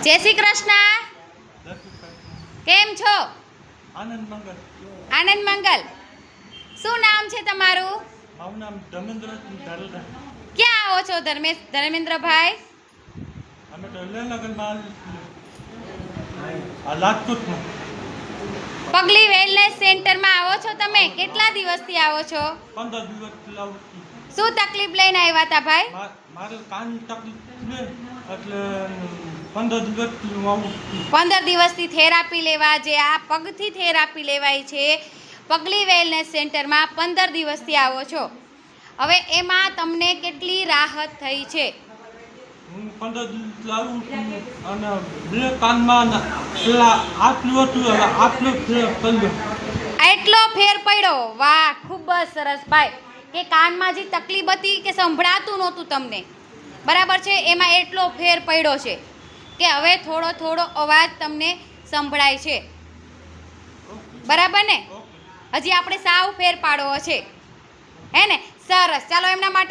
જય શ્રી કૃષ્ણ. કેમ છો? આનંદ મંગલ. આનંદ મંગલ. શું નામ છે તમારું? મારું નામ ધર્મેન્દ્ર ધારલગા. ક્યાં આવો છો ધર્મેન્દ્રભાઈ? અમે તો લેનગરમાં રાજકોટમાં. પગલી વેલનેસ સેન્ટરમાં આવો છો તમે? કેટલા દિવસથી આવો છો? 15 દિવસ લાવું. શું તકલીફ લઈને આવ્યા હતા ભાઈ? મારે કાન તકલીફ છે એટલે 15 દિવસથી હું આવું. 15 દિવસથી થેરાપી લેવા, જે આ પગથી થેરાપી લેવાય છે પગલી વેલનેસ સેન્ટરમાં 15 દિવસથી આવો છો. હવે એમાં તમને કેટલી રાહત થઈ છે? હું 15 દિવસ લાવું અને બે કાનમાં પેલા આટલું હતું હવે આટલું ફેર કર્યો. એટલો ફેર પડ્યો? વાહ, ખૂબ જ સરસ ભાઈ. કે કાનમાં જે તકલીફ હતી કે સંભળાતું નહોતું તમને, બરાબર છે, એમાં એટલો ફેર પડ્યો છે કે હવે થોડો થોડો અવાજ તમને સંભળાય છે, બરાબર ને? હજી આપણે સાવ ફેર પાડવો છે, હે ને? સરસ. ચાલો એમના માટે